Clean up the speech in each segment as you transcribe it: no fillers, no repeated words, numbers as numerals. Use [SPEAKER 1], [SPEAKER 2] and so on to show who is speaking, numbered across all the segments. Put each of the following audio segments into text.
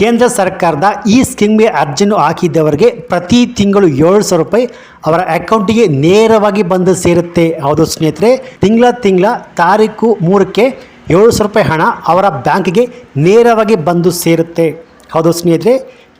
[SPEAKER 1] ಕೇಂದ್ರ ಸರ್ಕಾರದ ಈ ಸ್ಕೀಮ್ಗೆ ಅರ್ಜಿಯನ್ನು ಹಾಕಿದ್ದವರಿಗೆ ಪ್ರತಿ ತಿಂಗಳು 7,000 ರೂಪಾಯಿ ಅವರ ಅಕೌಂಟಿಗೆ ನೇರವಾಗಿ ಬಂದು ಸೇರುತ್ತೆ. ಹೌದು ಸ್ನೇಹಿತರೆ, ತಿಂಗಳ ತಾರೀಕು 3ಕ್ಕೆ 7,000 ರೂಪಾಯಿ ಹಣ ಅವರ ಬ್ಯಾಂಕ್ಗೆ ನೇರವಾಗಿ ಬಂದು ಸೇರುತ್ತೆ. ಹೌದು ಸ್ನೇಹಿತರೆ,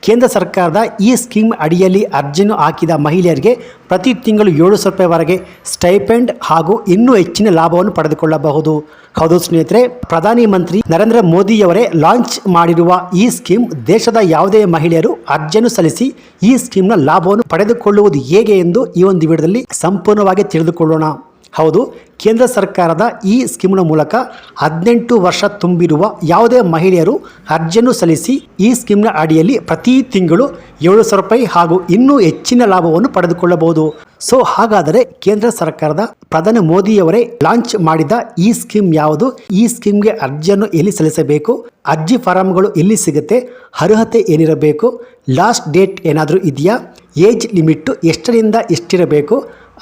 [SPEAKER 1] ಕೇಂದ್ರ ಸರ್ಕಾರದ ಈ ಸ್ಕೀಮ್ ಅಡಿಯಲ್ಲಿ ಅರ್ಜಿಯನ್ನು ಹಾಕಿದ ಮಹಿಳೆಯರಿಗೆ ಪ್ರತಿ ತಿಂಗಳು 7,000 ರೂಪಾಯಿವರೆಗೆ ಸ್ಟೈಪೆಂಡ್ ಹಾಗೂ ಇನ್ನೂ ಹೆಚ್ಚಿನ ಲಾಭವನ್ನು ಪಡೆದುಕೊಳ್ಳಬಹುದು. ಹೌದು ಸ್ನೇಹಿತರೆ, ಪ್ರಧಾನಿ ಮಂತ್ರಿ ನರೇಂದ್ರ ಮೋದಿಯವರೇ ಲಾಂಚ್ ಮಾಡಿರುವ ಈ ಸ್ಕೀಮ್ ದೇಶದ ಯಾವುದೇ ಮಹಿಳೆಯರು ಅರ್ಜಿಯನ್ನು ಸಲ್ಲಿಸಿ ಈ ಸ್ಕೀಮ್ನ ಲಾಭವನ್ನು ಪಡೆದುಕೊಳ್ಳುವುದು ಹೇಗೆ ಎಂದು ಈ ಒಂದು ವಿಡಿಯೋದಲ್ಲಿ ಸಂಪೂರ್ಣವಾಗಿ ತಿಳಿದುಕೊಳ್ಳೋಣ. ಹೌದು, ಕೇಂದ್ರ ಸರ್ಕಾರದ ಈ ಸ್ಕೀಮ್ನ ಮೂಲಕ 18 ವರ್ಷ ತುಂಬಿರುವ ಯಾವುದೇ ಮಹಿಳೆಯರು ಅರ್ಜಿಯನ್ನು ಸಲ್ಲಿಸಿ ಈ ಸ್ಕೀಮ್ನ ಅಡಿಯಲ್ಲಿ ಪ್ರತಿ ತಿಂಗಳು 7,000 ರೂಪಾಯಿ ಹಾಗೂ ಇನ್ನೂ ಹೆಚ್ಚಿನ ಲಾಭವನ್ನು ಪಡೆದುಕೊಳ್ಳಬಹುದು. ಸೊ ಹಾಗಾದರೆ ಕೇಂದ್ರ ಸರ್ಕಾರದ ಪ್ರಧಾನಿ ಮೋದಿಯವರೇ ಲಾಂಚ್ ಮಾಡಿದ ಈ ಸ್ಕೀಮ್ ಯಾವುದು? ಈ ಸ್ಕೀಮ್ಗೆ ಅರ್ಜಿಯನ್ನು ಎಲ್ಲಿ ಸಲ್ಲಿಸಬೇಕು? ಅರ್ಜಿ ಫಾರಂಗಳು ಎಲ್ಲಿ ಸಿಗುತ್ತೆ? ಅರ್ಹತೆ ಏನಿರಬೇಕು? ಲಾಸ್ಟ್ ಡೇಟ್ ಏನಾದರೂ ಇದೆಯಾ? ಏಜ್ ಲಿಮಿಟ್ ಎಷ್ಟರಿಂದ ಎಷ್ಟಿರಬೇಕು?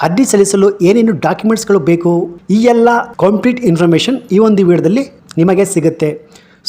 [SPEAKER 1] ಅರ್ಜಿ ಸಲ್ಲಿಸಲು ಏನೇನು ಡಾಕ್ಯುಮೆಂಟ್ಸ್ಗಳು ಬೇಕು? ಈ ಎಲ್ಲ ಕಂಪ್ಲೀಟ್ ಇನ್ಫಾರ್ಮೇಷನ್ ಈ ಒಂದು ವಿಡಿಯೋದಲ್ಲಿ ನಿಮಗೆ ಸಿಗುತ್ತೆ.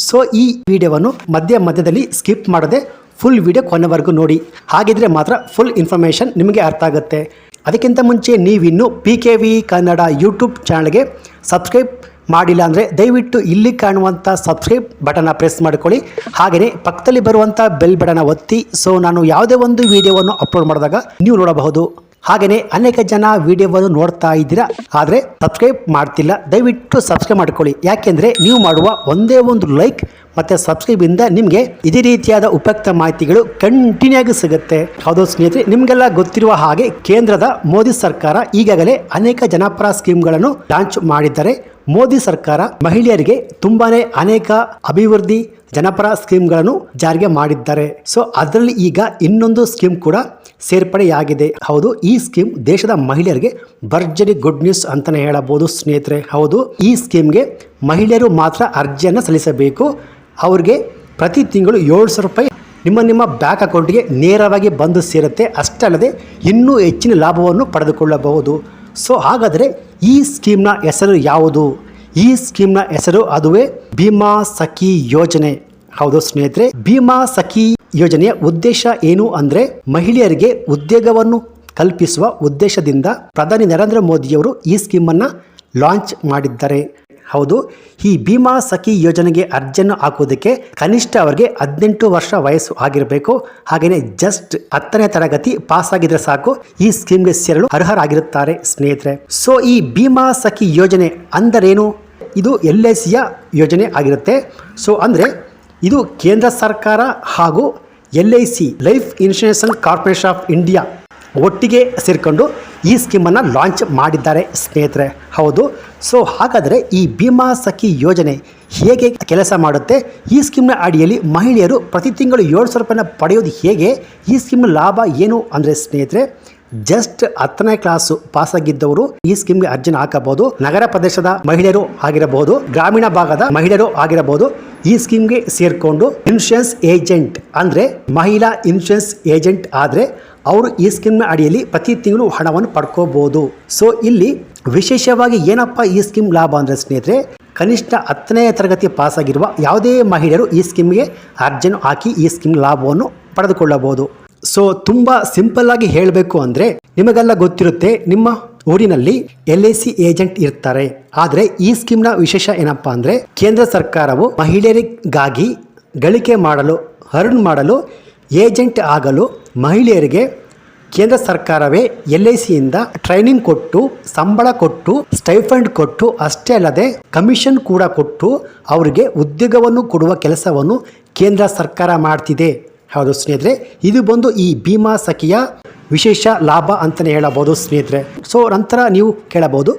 [SPEAKER 1] ಸೊ ಈ ವಿಡಿಯೋವನ್ನು ಮಧ್ಯದಲ್ಲಿ ಸ್ಕಿಪ್ ಮಾಡದೆ ಫುಲ್ ವಿಡಿಯೋ ಕೊನೆವರೆಗೂ ನೋಡಿ. ಹಾಗಿದ್ರೆ ಮಾತ್ರ ಫುಲ್ ಇನ್ಫಾರ್ಮೇಷನ್ ನಿಮಗೆ ಅರ್ಥ ಆಗುತ್ತೆ. ಅದಕ್ಕಿಂತ ಮುಂಚೆ ನೀವಿನ್ನು PKV ಕನ್ನಡ ಯೂಟ್ಯೂಬ್ ಚಾನಲ್ಗೆ ಸಬ್ಸ್ಕ್ರೈಬ್ ಮಾಡಿಲ್ಲ ಅಂದರೆ ದಯವಿಟ್ಟು ಇಲ್ಲಿ ಕಾಣುವಂಥ ಸಬ್ಸ್ಕ್ರೈಬ್ ಬಟನ್ನ ಪ್ರೆಸ್ ಮಾಡಿಕೊಳ್ಳಿ. ಹಾಗೆಯೇ ಪಕ್ಕದಲ್ಲಿ ಬರುವಂಥ ಬೆಲ್ ಬಟನ್ನ ಒತ್ತಿ. ಸೊ ನಾನು ಯಾವುದೇ ಒಂದು ವಿಡಿಯೋವನ್ನು ಅಪ್ಲೋಡ್ ಮಾಡಿದಾಗ ನೀವು ನೋಡಬಹುದು. ಹಾಗೆಯೇ ಅನೇಕ ಜನ ವಿಡಿಯೋವನ್ನು ನೋಡ್ತಾ ಇದ್ದೀರಾ, ಆದರೆ ಸಬ್ಸ್ಕ್ರೈಬ್ ಮಾಡ್ತಿಲ್ಲ. ದಯವಿಟ್ಟು ಸಬ್ಸ್ಕ್ರೈಬ್ ಮಾಡಿಕೊಳ್ಳಿ. ಯಾಕೆಂದರೆ ನೀವು ಮಾಡುವ ಒಂದೇ ಒಂದು ಲೈಕ್ ಮತ್ತು ಸಬ್ಸ್ಕ್ರೈಬಿಂದ ನಿಮಗೆ ಇದೇ ರೀತಿಯಾದ ಉಪಯುಕ್ತ ಮಾಹಿತಿಗಳು ಕಂಟಿನ್ಯೂ ಆಗಿ ಸಿಗುತ್ತೆ. ಹೌದು ಸ್ನೇಹಿತರೆ, ನಿಮಗೆಲ್ಲ ಗೊತ್ತಿರುವ ಹಾಗೆ ಕೇಂದ್ರದ ಮೋದಿ ಸರ್ಕಾರ ಈಗಾಗಲೇ ಅನೇಕ ಜನಪರ ಸ್ಕೀಮ್ಗಳನ್ನು ಲಾಂಚ್ ಮಾಡಿದ್ದಾರೆ. ಮೋದಿ ಸರ್ಕಾರ ಮಹಿಳೆಯರಿಗೆ ತುಂಬಾನೇ ಅನೇಕ ಅಭಿವೃದ್ಧಿ ಜನಪರ ಸ್ಕೀಮ್ಗಳನ್ನು ಜಾರಿಗೆ ಮಾಡಿದ್ದಾರೆ. ಸೊ ಅದರಲ್ಲಿ ಈಗ ಇನ್ನೊಂದು ಸ್ಕೀಮ್ ಕೂಡ ಸೇರ್ಪಡೆಯಾಗಿದೆ. ಹೌದು, ಈ ಸ್ಕೀಮ್ ದೇಶದ ಮಹಿಳೆಯರಿಗೆ ಭರ್ಜರಿ ಗುಡ್ ನ್ಯೂಸ್ ಅಂತಾನೆ ಹೇಳಬಹುದು ಸ್ನೇಹಿತರೆ. ಹೌದು, ಈ ಸ್ಕೀಮ್ಗೆ ಮಹಿಳೆಯರು ಮಾತ್ರ ಅರ್ಜಿಯನ್ನು ಸಲ್ಲಿಸಬೇಕು. ಅವ್ರಿಗೆ ಪ್ರತಿ ತಿಂಗಳು 7,000 ರೂಪಾಯಿ ನಿಮ್ಮ ಬ್ಯಾಂಕ್ ಅಕೌಂಟ್ಗೆ ನೇರವಾಗಿ ಬಂದು ಸೇರುತ್ತೆ. ಅಷ್ಟೇ ಅಲ್ಲದೆ ಇನ್ನೂ ಹೆಚ್ಚಿನ ಲಾಭವನ್ನು ಪಡೆದುಕೊಳ್ಳಬಹುದು. ಸೊ ಹಾಗಾದರೆ ಈ ಸ್ಕೀಮ್ನ ಹೆಸರು ಯಾವುದು? ಈ ಸ್ಕೀಮ್ನ ಹೆಸರು ಅದುವೇ ಭೀಮಾ ಸಖಿ ಯೋಜನೆ. ಹೌದು ಸ್ನೇಹಿತರೆ, ಭೀಮಾ ಸಖಿ ಯೋಜನೆಯ ಉದ್ದೇಶ ಏನು ಅಂದರೆ ಮಹಿಳೆಯರಿಗೆ ಉದ್ಯೋಗವನ್ನು ಕಲ್ಪಿಸುವ ಉದ್ದೇಶದಿಂದ ಪ್ರಧಾನಿ ನರೇಂದ್ರ ಮೋದಿಯವರು ಈ ಸ್ಕೀಮನ್ನು ಲಾಂಚ್ ಮಾಡಿದ್ದಾರೆ. ಹೌದು, ಈ ಭೀಮಾ ಸಖಿ ಯೋಜನೆಗೆ ಅರ್ಜಿಯನ್ನು ಹಾಕುವುದಕ್ಕೆ ಕನಿಷ್ಠ ಅವರಿಗೆ 18 ವರ್ಷ ವಯಸ್ಸು ಆಗಿರಬೇಕು. ಹಾಗೆಯೇ ಜಸ್ಟ್ 10ನೇ ತರಗತಿ ಪಾಸ್ ಆಗಿದ್ರೆ ಸಾಕು ಈ ಸ್ಕೀಮ್ಗೆ ಸೇರಲು ಅರ್ಹರಾಗಿರುತ್ತಾರೆ ಸ್ನೇಹಿತರೆ. ಸೊ ಈ ಭೀಮಾ ಸಖಿ ಯೋಜನೆ ಅಂದರೇನು? ಇದು LICಯ ಯೋಜನೆ ಆಗಿರುತ್ತೆ. ಸೊ ಅಂದರೆ ಇದು ಕೇಂದ್ರ ಸರ್ಕಾರ ಹಾಗೂ LIC life insurance corporation of India ಒಟ್ಟಿಗೆ ಸೇರಿಕೊಂಡು ಈ ಸ್ಕೀಮನ್ನು ಲಾಂಚ್ ಮಾಡಿದ್ದಾರೆ ಸ್ನೇಹಿತರೆ. ಹೌದು, ಸೊ ಹಾಗಾದರೆ ಈ ಭೀಮಾ ಸಖಿ ಯೋಜನೆ ಹೇಗೆ ಕೆಲಸ ಮಾಡುತ್ತೆ? ಈ ಸ್ಕೀಮ್ನ ಅಡಿಯಲ್ಲಿ ಮಹಿಳೆಯರು ಪ್ರತಿ ತಿಂಗಳು 7,000 ರೂಪಾಯಿನ ಪಡೆಯೋದು ಹೇಗೆ? ಈ ಸ್ಕೀಮ್ನ ಲಾಭ ಏನು ಅಂದರೆ ಸ್ನೇಹಿತರೆ, ಜಸ್ಟ್ 10ನೇ ಕ್ಲಾಸು ಪಾಸಾಗಿದ್ದವರು ಈ ಸ್ಕೀಮ್ಗೆ ಅರ್ಜಿನ ಹಾಕಬಹುದು. ನಗರ ಪ್ರದೇಶದ ಮಹಿಳೆಯರು ಆಗಿರಬಹುದು, ಗ್ರಾಮೀಣ ಭಾಗದ ಮಹಿಳೆಯರು ಆಗಿರಬಹುದು. ಈ ಸ್ಕೀಮ್ಗೆ ಸೇರಿಕೊಂಡು ಇನ್ಶೂರೆನ್ಸ್ ಏಜೆಂಟ್ ಅಂದರೆ ಮಹಿಳಾ ಇನ್ಶೂರೆನ್ಸ್ ಏಜೆಂಟ್ ಆದರೆ ಅವರು ಈ ಸ್ಕೀಮ್ನ ಅಡಿಯಲ್ಲಿ ಪ್ರತಿ ತಿಂಗಳು ಹಣವನ್ನು ಪಡ್ಕೋಬಹುದು. ಸೊ ಇಲ್ಲಿ ವಿಶೇಷವಾಗಿ ಏನಪ್ಪ ಈ ಸ್ಕೀಮ್ ಲಾಭ ಅಂದರೆ ಸ್ನೇಹಿತರೆ, ಕನಿಷ್ಠ 10ನೇ ತರಗತಿ ಪಾಸಾಗಿರುವ ಯಾವುದೇ ಮಹಿಳೆಯರು ಈ ಸ್ಕೀಮ್ಗೆ ಅರ್ಜಿಯನ್ನು ಹಾಕಿ ಈ ಸ್ಕೀಮ್ ಲಾಭವನ್ನು ಪಡೆದುಕೊಳ್ಳಬಹುದು. ಸೊ ತುಂಬ ಸಿಂಪಲ್ ಆಗಿ ಹೇಳಬೇಕು ಅಂದರೆ ನಿಮಗೆಲ್ಲ ಗೊತ್ತಿರುತ್ತೆ, ನಿಮ್ಮ ಊರಿನಲ್ಲಿ LIC ಏಜೆಂಟ್ ಇರ್ತಾರೆ. ಆದರೆ ಈ ಸ್ಕೀಮ್ನ ವಿಶೇಷ ಏನಪ್ಪಾ ಅಂದರೆ ಕೇಂದ್ರ ಸರ್ಕಾರವು ಮಹಿಳೆಯರಿಗಾಗಿ ಗಳಿಕೆ ಮಾಡಲು ಅರ್ನ್ ಮಾಡಲು ಏಜೆಂಟ್ ಆಗಲು ಮಹಿಳೆಯರಿಗೆ ಕೇಂದ್ರ ಸರ್ಕಾರವೇ LICಯಿಂದ ಟ್ರೈನಿಂಗ್ ಕೊಟ್ಟು ಸಂಬಳ ಕೊಟ್ಟು ಸ್ಟೈಫಂಡ್ ಕೊಟ್ಟು ಅಷ್ಟೇ ಅಲ್ಲದೆ ಕಮಿಷನ್ ಕೂಡ ಕೊಟ್ಟು ಅವರಿಗೆ ಉದ್ಯೋಗವನ್ನು ಕೊಡುವ ಕೆಲಸವನ್ನು ಕೇಂದ್ರ ಸರ್ಕಾರ ಮಾಡ್ತಿದೆ. ಹೌದು ಸ್ನೇಹಿತರೆ, ಇದು ಬಂದು ಈ ಭೀಮಾ ಸಖಿಯ ವಿಶೇಷ ಲಾಭ ಅಂತಲೇ ಹೇಳಬಹುದು ಸ್ನೇಹಿತರೆ. ಸೊ ನಂತರ ನೀವು ಕೇಳಬಹುದು,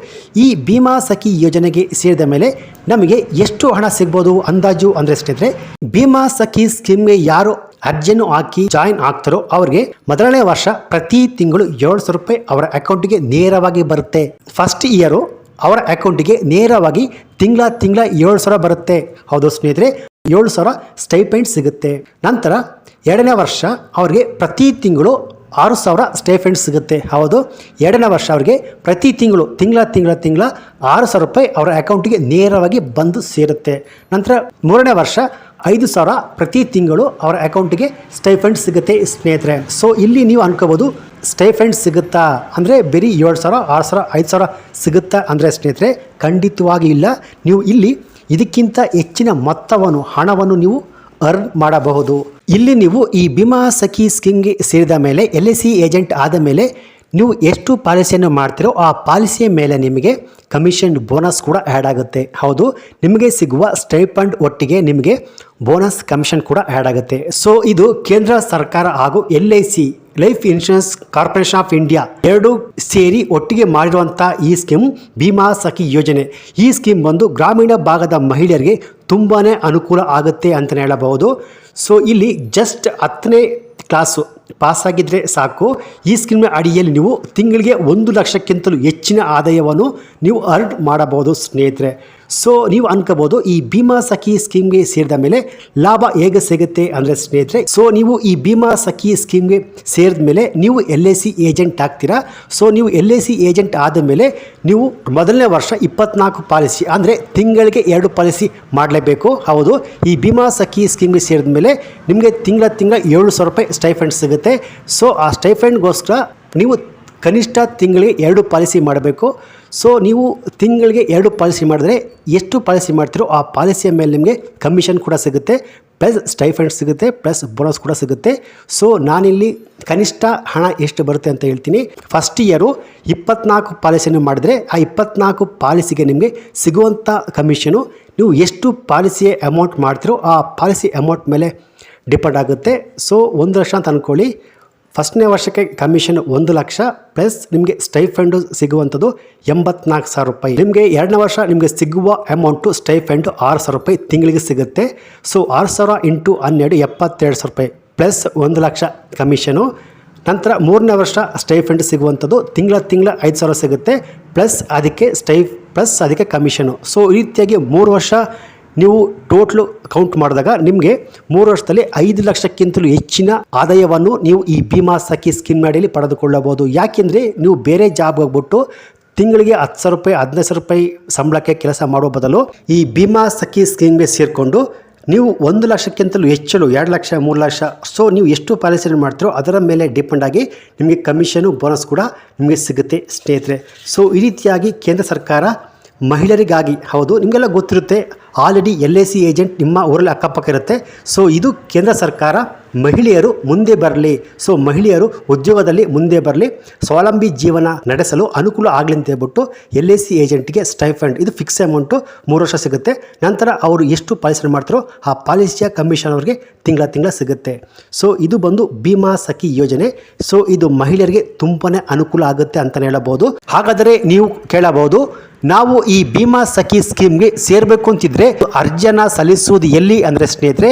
[SPEAKER 1] ಈ ಭೀಮಾ ಸಖಿ ಯೋಜನೆಗೆ ಸೇರಿದ ಮೇಲೆ ನಮಗೆ ಎಷ್ಟು ಹಣ ಸಿಗ್ಬೋದು ಅಂದಾಜು ಅಂದರೆ ಸ್ನೇಹಿತರೆ, ಭೀಮಾ ಸಖಿ ಸ್ಕೀಮ್ಗೆ ಯಾರು ಅರ್ಜಿಯನ್ನು ಹಾಕಿ ಜಾಯಿನ್ ಆಗ್ತಾರೋ ಅವ್ರಿಗೆ ಮೊದಲನೇ ವರ್ಷ ಪ್ರತಿ ತಿಂಗಳು 7,000 ರೂಪಾಯಿ ಅವರ ಅಕೌಂಟಿಗೆ ನೇರವಾಗಿ ಬರುತ್ತೆ. ಫಸ್ಟ್ ಇಯರು ಅವರ ಅಕೌಂಟಿಗೆ ನೇರವಾಗಿ ತಿಂಗಳ 7,000 ಬರುತ್ತೆ. ಹೌದು ಸ್ನೇಹಿತರೆ, 7,000 ಸ್ಟೈಪೆಂಡ್ ಸಿಗುತ್ತೆ. ನಂತರ 2ನೇ ವರ್ಷ ಅವರಿಗೆ ಪ್ರತಿ ತಿಂಗಳು 6,000 ಸ್ಟೈಫಂಡ್ ಸಿಗುತ್ತೆ. ಹೌದು, 2ನೇ ವರ್ಷ ಅವರಿಗೆ ಪ್ರತಿ ತಿಂಗಳು 6,000 ರೂಪಾಯಿ ಅವರ ಅಕೌಂಟಿಗೆ ನೇರವಾಗಿ ಬಂದು ಸೇರುತ್ತೆ. ನಂತರ 3ನೇ ವರ್ಷ 5,000 ಪ್ರತಿ ತಿಂಗಳು ಅವರ ಅಕೌಂಟಿಗೆ ಸ್ಟೈಫಂಡ್ ಸಿಗುತ್ತೆ ಸ್ನೇಹಿತರೆ. ಸೊ ಇಲ್ಲಿ ನೀವು ಅನ್ಕೋಬೋದು ಸ್ಟೈಫಂಡ್ ಸಿಗುತ್ತಾ ಅಂದರೆ ಬರೀ 7,000, 6,000, 5,000 ಸಿಗುತ್ತಾ ಅಂದರೆ ಸ್ನೇಹಿತರೆ ಖಂಡಿತವಾಗಿ ಇಲ್ಲ. ನೀವು ಇಲ್ಲಿ ಇದಕ್ಕಿಂತ ಹೆಚ್ಚಿನ ಹಣವನ್ನು ನೀವು ಅರ್ನ್ ಮಾಡಬಹುದು. ಇಲ್ಲಿ ನೀವು ಈ ಬಿಮಾ ಸಖಿ ಸ್ಕೀಮ್ಗೆ ಸೇರಿದ ಮೇಲೆ LIC ಏಜೆಂಟ್ ಆದ ಮೇಲೆ ನೀವು ಎಷ್ಟು ಪಾಲಿಸಿಯನ್ನು ಮಾಡ್ತೀರೋ ಆ ಪಾಲಿಸಿಯ ಮೇಲೆ ನಿಮಗೆ ಕಮಿಷನ್ ಬೋನಸ್ ಕೂಡ ಆ್ಯಡ್ ಆಗುತ್ತೆ. ಹೌದು, ನಿಮಗೆ ಸಿಗುವ ಸ್ಟೈಫಂಡ್ ಒಟ್ಟಿಗೆ ನಿಮಗೆ ಬೋನಸ್ ಕಮಿಷನ್ ಕೂಡ ಆ್ಯಡ್ ಆಗುತ್ತೆ. ಸೊ ಇದು ಕೇಂದ್ರ ಸರ್ಕಾರ ಹಾಗೂ LIC life insurance corporation of India ಎರಡು ಸೇರಿ ಒಟ್ಟಿಗೆ ಮಾಡಿರುವಂಥ ಈ ಸ್ಕೀಮ್ ಬಿಮಾ ಸಖಿ ಯೋಜನೆ. ಈ ಸ್ಕೀಮ್ ಬಂದು ಗ್ರಾಮೀಣ ಭಾಗದ ಮಹಿಳೆಯರಿಗೆ ತುಂಬಾ ಅನುಕೂಲ ಆಗುತ್ತೆ ಅಂತಲೇ ಹೇಳಬಹುದು. ಸೊ ಇಲ್ಲಿ ಜಸ್ಟ್ 10ನೇ ಕ್ಲಾಸು ಪಾಸಾಗಿದ್ದರೆ ಸಾಕು. ಈ ಸ್ಕೀಮ್ನ ಅಡಿಯಲ್ಲಿ ನೀವು ತಿಂಗಳಿಗೆ 1 ಲಕ್ಷಕ್ಕಿಂತಲೂ ಹೆಚ್ಚಿನ ಆದಾಯವನ್ನು ನೀವು ಅರ್ನ್ ಮಾಡಬಹುದು ಸ್ನೇಹಿತರೆ. ಸೊ ನೀವು ಅನ್ಕೋಬೋದು ಈ ಬಿಮಾ ಸಖಿ ಸ್ಕೀಮ್ಗೆ ಸೇರಿದ ಮೇಲೆ ಲಾಭ ಹೇಗೆ ಸಿಗುತ್ತೆ ಅಂದರೆ ಸ್ನೇಹಿತರೆ, ಸೊ ನೀವು ಈ ಬಿಮಾ ಸಖಿ ಸ್ಕೀಮ್ಗೆ ಸೇರಿದ ಮೇಲೆ ನೀವು LIC ಏಜೆಂಟ್ ಆಗ್ತೀರಾ. ಸೊ ನೀವು LIC ಏಜೆಂಟ್ ಆದ ಮೇಲೆ ನೀವು ಮೊದಲನೇ ವರ್ಷ 24 ಪಾಲಿಸಿ ಅಂದರೆ ತಿಂಗಳಿಗೆ 2 ಪಾಲಿಸಿ ಮಾಡಲೇಬೇಕು. ಹೌದು, ಈ ಬಿಮಾ ಸಖಿ ಸ್ಕೀಮ್ಗೆ ಸೇರಿದ ಮೇಲೆ ನಿಮಗೆ ತಿಂಗಳ 7,000 ರೂಪಾಯಿ ಸ್ಟೈಫಂಡ್ ಸಿಗುತ್ತೆ. ಸೊ ಆ ಸ್ಟೈಫಂಡ್ಗೋಸ್ಕರ ನೀವು ಕನಿಷ್ಠ ತಿಂಗಳಿಗೆ 2 ಪಾಲಿಸಿ ಮಾಡಬೇಕು. ಸೊ ನೀವು ತಿಂಗಳಿಗೆ 2 ಪಾಲಿಸಿ ಮಾಡಿದ್ರೆ ಎಷ್ಟು ಪಾಲಿಸಿ ಮಾಡ್ತೀರೋ ಆ ಪಾಲಿಸಿಯ ಮೇಲೆ ನಿಮಗೆ ಕಮಿಷನ್ ಕೂಡ ಸಿಗುತ್ತೆ, ಪ್ಲಸ್ ಸ್ಟೈಫಂಡ್ ಸಿಗುತ್ತೆ, ಪ್ಲಸ್ ಬೋನಸ್ ಕೂಡ ಸಿಗುತ್ತೆ. ಸೊ ನಾನಿಲ್ಲಿ ಕನಿಷ್ಠ ಹಣ ಎಷ್ಟು ಬರುತ್ತೆ ಅಂತ ಹೇಳ್ತೀನಿ. ಫಸ್ಟ್ ಇಯರು 24 ಪಾಲಿಸಿಯನ್ನು ಮಾಡಿದ್ರೆ ಆ 24 ಪಾಲಿಸಿಗೆ ನಿಮಗೆ ಸಿಗುವಂಥ ಕಮಿಷನು ನೀವು ಎಷ್ಟು ಪಾಲಿಸಿಯ ಅಮೌಂಟ್ ಮಾಡ್ತೀರೋ ಆ ಪಾಲಿಸಿ ಅಮೌಂಟ್ ಮೇಲೆ ಡಿಪೆಂಡ್ ಆಗುತ್ತೆ. ಸೊ 1 ಲಕ್ಷ ಅಂತ ಅಂದ್ಕೊಳ್ಳಿ. ಫಸ್ಟ್ನೇ ವರ್ಷಕ್ಕೆ ಕಮಿಷನ್ 1 ಲಕ್ಷ ಪ್ಲಸ್ ನಿಮಗೆ ಸ್ಟೈಫಂಡು ಸಿಗುವಂಥದ್ದು 84,000 ರೂಪಾಯಿ. ನಿಮಗೆ 2ನೇ ವರ್ಷ ನಿಮಗೆ ಸಿಗುವ ಅಮೌಂಟು ಸ್ಟೈಫಂಡು 6,000 ರೂಪಾಯಿ ತಿಂಗಳಿಗೆ ಸಿಗುತ್ತೆ. ಸೊ 6,000 ಇಂಟು 12 72,000 ರೂಪಾಯಿ ಪ್ಲಸ್ 1 ಲಕ್ಷ ಕಮಿಷನು. ನಂತರ 3ನೇ ವರ್ಷ ಸ್ಟೈಫಂಡ್ ಸಿಗುವಂಥದ್ದು ತಿಂಗಳ 5,000 ಸಿಗುತ್ತೆ ಪ್ಲಸ್ ಅದಕ್ಕೆ ಕಮಿಷನು. ಸೊ ಈ ರೀತಿಯಾಗಿ 3 ವರ್ಷ ನೀವು ಟೋಟ್ಲು ಕೌಂಟ್ ಮಾಡಿದಾಗ ನಿಮಗೆ 3 ವರ್ಷದಲ್ಲಿ 5 ಲಕ್ಷಕ್ಕಿಂತಲೂ ಹೆಚ್ಚಿನ ಆದಾಯವನ್ನು ನೀವು ಈ ಬಿಮಾ ಸಖಿ ಸ್ಕೀಮ್ ಅಡಿಯಲ್ಲಿ ಪಡೆದುಕೊಳ್ಳಬಹುದು. ಯಾಕೆಂದರೆ ನೀವು ಬೇರೆ ಜಾಬ್ ಹೋಗ್ಬಿಟ್ಟು ತಿಂಗಳಿಗೆ 10,000 ರೂಪಾಯಿ 15,000 ರೂಪಾಯಿ ಸಂಬಳಕ್ಕೆ ಕೆಲಸ ಮಾಡುವ ಬದಲು ಈ ಬಿಮಾ ಸಖಿ ಸ್ಕೀಮ್ಗೆ ಸೇರಿಕೊಂಡು ನೀವು 1 ಲಕ್ಷಕ್ಕಿಂತಲೂ ಹೆಚ್ಚಲು 2 ಲಕ್ಷ 3 ಲಕ್ಷ ಸೊ ನೀವು ಎಷ್ಟು ಪಾಲಿಸಿಯನ್ನು ಮಾಡ್ತೀರೋ ಅದರ ಮೇಲೆ ಡಿಪೆಂಡ್ ಆಗಿ ನಿಮಗೆ ಕಮಿಷನು ಬೋನಸ್ ಕೂಡ ನಿಮಗೆ ಸಿಗುತ್ತೆ ಸ್ನೇಹಿತರೆ. ಸೊ ಈ ರೀತಿಯಾಗಿ ಕೇಂದ್ರ ಸರ್ಕಾರ ಮಹಿಳೆಯರಿಗಾಗಿ, ಹೌದು ನಿಮಗೆಲ್ಲ ಗೊತ್ತಿರುತ್ತೆ ಆಲ್ರೆಡಿ LIC ಏಜೆಂಟ್ ನಿಮ್ಮ ಊರಲ್ಲಿ ಅಕ್ಕಪಕ್ಕ ಇರುತ್ತೆ. ಸೊ ಇದು ಕೇಂದ್ರ ಸರ್ಕಾರ ಮಹಿಳೆಯರು ಮುಂದೆ ಬರಲಿ, ಸೊ ಮಹಿಳೆಯರು ಉದ್ಯೋಗದಲ್ಲಿ ಮುಂದೆ ಬರಲಿ, ಸ್ವಾವಲಂಬಿ ಜೀವನ ನಡೆಸಲು ಅನುಕೂಲ ಆಗಲಿ ಅಂತ ಹೇಳ್ಬಿಟ್ಟು LIC ಏಜೆಂಟ್ಗೆ ಸ್ಟೈಫಂಡ್ ಇದು ಫಿಕ್ಸ್ ಅಮೌಂಟು 3 ವರ್ಷ ಸಿಗುತ್ತೆ. ನಂತರ ಅವರು ಎಷ್ಟು ಪಾಲಿಸಿ ಮಾಡ್ತಾರೋ ಆ ಪಾಲಿಸಿಯ ಕಮಿಷನ್ ಅವರಿಗೆ ತಿಂಗಳ ಸಿಗುತ್ತೆ. ಸೊ ಇದು ಬಂದು ಬಿಮಾ ಸಖಿ ಯೋಜನೆ. ಸೊ ಇದು ಮಹಿಳೆಯರಿಗೆ ತುಂಬಾ ಅನುಕೂಲ ಆಗುತ್ತೆ ಅಂತಲೇ ಹೇಳಬಹುದು. ಹಾಗಾದರೆ ನೀವು ಕೇಳಬಹುದು, ನಾವು ಈ ಬಿಮಾ ಸಖಿ ಸ್ಕೀಮ್ಗೆ ಸೇರಬೇಕು ಅಂತಿದ್ರೆ ಅರ್ಜಿಯನ್ನು ಸಲ್ಲಿಸುವುದು ಎಲ್ಲಿ ಅಂದರೆ ಸ್ನೇಹಿತರೆ,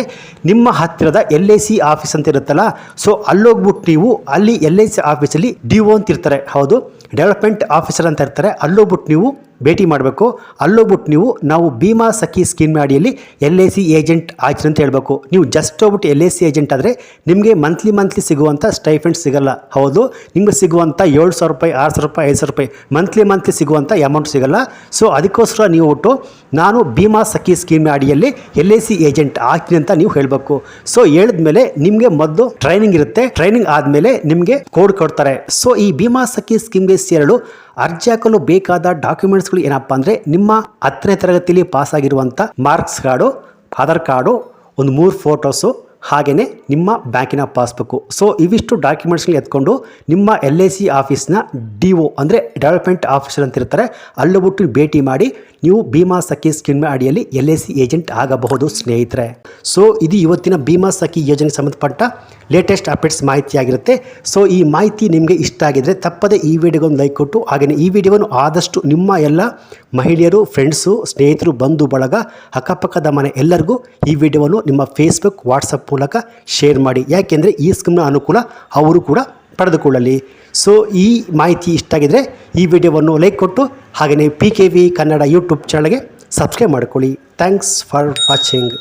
[SPEAKER 1] ನಿಮ್ಮ ಹತ್ತಿರದ LIC ಆಫೀಸ್ ಅಂತ ಇರುತ್ತಲ್ಲ, ಸೊ ಅಲ್ಲೋಗ್ಬಿಟ್ಟು ನೀವು ಅಲ್ಲಿ LIC ಆಫೀಸಲ್ಲಿ DO ಅಂತ ಇರ್ತಾರೆ, ಹೌದು ಡೆವಲಪ್ಮೆಂಟ್ ಆಫೀಸರ್ ಅಂತ ಇರ್ತಾರೆ, ಅಲ್ಲೋಗ್ಬಿಟ್ಟು ನೀವು ಭೇಟಿ ಮಾಡಬೇಕು. ಅಲ್ಲೋಗ್ಬಿಟ್ಟು ನೀವು ನಾವು ಬಿಮಾ ಸಖಿ ಸ್ಕೀಮ್ ಅಡಿಯಲ್ಲಿ LIC ಏಜೆಂಟ್ ಆಯ್ತು ಅಂತ ಹೇಳಬೇಕು. ನೀವು ಜಸ್ಟ್ ಹೋಗ್ಬಿಟ್ಟು LIC ಏಜೆಂಟ್ ಆದರೆ ನಿಮಗೆ ಮಂತ್ಲಿ ಸಿಗುವಂಥ ಸ್ಟೈಫಂಡ್ ಸಿಗಲ್ಲ. ಹೌದು, ನಿಮಗೆ ಸಿಗುವಂಥ 7,000 ರೂಪಾಯಿ 6,000 ರೂಪಾಯಿ 5,000 ರೂಪಾಯಿ ಮಂತ್ಲಿ ಸಿಗುವಂಥ ಅಮೌಂಟ್ ಸಿಗಲ್ಲ. ಸೊ ಅದಕ್ಕೋಸ್ಕರ ನೀವು ಬಿಟ್ಟು ನಾನು ಬಿಮಾ ಸಖಿ ಸ್ಕೀಮ್ ಅಡಿಯಲ್ಲಿ LIC ಏಜೆಂಟ್ ಆಗ್ತೀನಿ ಅಂತ ನೀವು ಹೇಳಬೇಕು. ಸೊ ಹೇಳಿದ್ಮೇಲೆ ನಿಮಗೆ ಮೊದಲು ಟ್ರೈನಿಂಗ್ ಇರುತ್ತೆ, ಟ್ರೈನಿಂಗ್ ಆದಮೇಲೆ ನಿಮಗೆ ಕೋಡ್ ಕೊಡ್ತಾರೆ. ಸೊ ಈ ಬಿಮಾ ಸಖಿ ಸ್ಕೀಮ್ಗೆ ಸೇರಲು ಅರ್ಜಿ ಹಾಕಲು ಬೇಕಾದ ಡಾಕ್ಯುಮೆಂಟ್ಸ್ಗಳು ಏನಪ್ಪ ಅಂದರೆ ನಿಮ್ಮ 10ನೇ ತರಗತಿಯಲ್ಲಿ ಪಾಸಾಗಿರುವಂಥ ಮಾರ್ಕ್ಸ್ ಕಾರ್ಡು, ಆಧಾರ್ ಕಾರ್ಡು, ಒಂದು 3 ಫೋಟೋಸು, ಹಾಗೆಯೇ ನಿಮ್ಮ ಬ್ಯಾಂಕಿನ ಪಾಸ್ಬುಕ್ಕು. ಸೊ ಇವಿಷ್ಟು ಡಾಕ್ಯುಮೆಂಟ್ಸ್ಗಳು ಎತ್ಕೊಂಡು ನಿಮ್ಮ LIC ಆಫೀಸ್ನ DO ಅಂದರೆ ಡೆವಲಪ್ಮೆಂಟ್ ಆಫೀಸರ್ ಅಂತ ಇರ್ತಾರೆ, ಅಲ್ಲೋಗ್ಬಿಟ್ಟು ಭೇಟಿ ಮಾಡಿ ನೀವು ಬಿಮಾ ಸಖಿ ಸ್ಕೀಮ್ ಅಡಿಯಲ್ಲಿ LIC ಏಜೆಂಟ್ ಆಗಬಹುದು ಸ್ನೇಹಿತರೆ. ಸೊ ಇದು ಇವತ್ತಿನ ಬಿಮಾ ಸಖಿ ಯೋಜನೆಗೆ ಸಂಬಂಧಪಟ್ಟ ಲೇಟೆಸ್ಟ್ ಅಪ್ಡೇಟ್ಸ್ ಮಾಹಿತಿಯಾಗಿರುತ್ತೆ. ಸೊ ಈ ಮಾಹಿತಿ ನಿಮಗೆ ಇಷ್ಟ ಆಗಿದ್ರೆ ತಪ್ಪದೆ ಈ ವಿಡಿಯೋಗೊಂದು ಲೈಕ್ ಕೊಟ್ಟು ಹಾಗೆಯೇ ಈ ವಿಡಿಯೋವನ್ನು ಆದಷ್ಟು ನಿಮ್ಮ ಎಲ್ಲ ಮಹಿಳೆಯರು, ಫ್ರೆಂಡ್ಸು, ಸ್ನೇಹಿತರು, ಬಂಧು ಬಳಗ, ಅಕ್ಕಪಕ್ಕದ ಮನೆ ಎಲ್ಲರಿಗೂ ಈ ವಿಡಿಯೋವನ್ನು ನಿಮ್ಮ ಫೇಸ್ಬುಕ್, ವಾಟ್ಸಪ್ ಮೂಲಕ ಶೇರ್ ಮಾಡಿ. ಯಾಕೆಂದರೆ ಈ ಸ್ಕೀಮ್ನ ಅನುಕೂಲ ಅವರು ಕೂಡ ಪಡೆದುಕೊಳ್ಳಲಿ. ಸೊ ಈ ಮಾಹಿತಿ ಇಷ್ಟ ಆಗಿದ್ರೆ ಈ ವಿಡಿಯೋವನ್ನು ಲೈಕ್ ಕೊಟ್ಟು ಹಾಗೆಯೇ PKV ಕನ್ನಡ ಯೂಟ್ಯೂಬ್ ಚಾನಲ್ಗೆ ಸಬ್ಸ್ಕ್ರೈಬ್ ಮಾಡಿಕೊಳ್ಳಿ. Thanks for watching.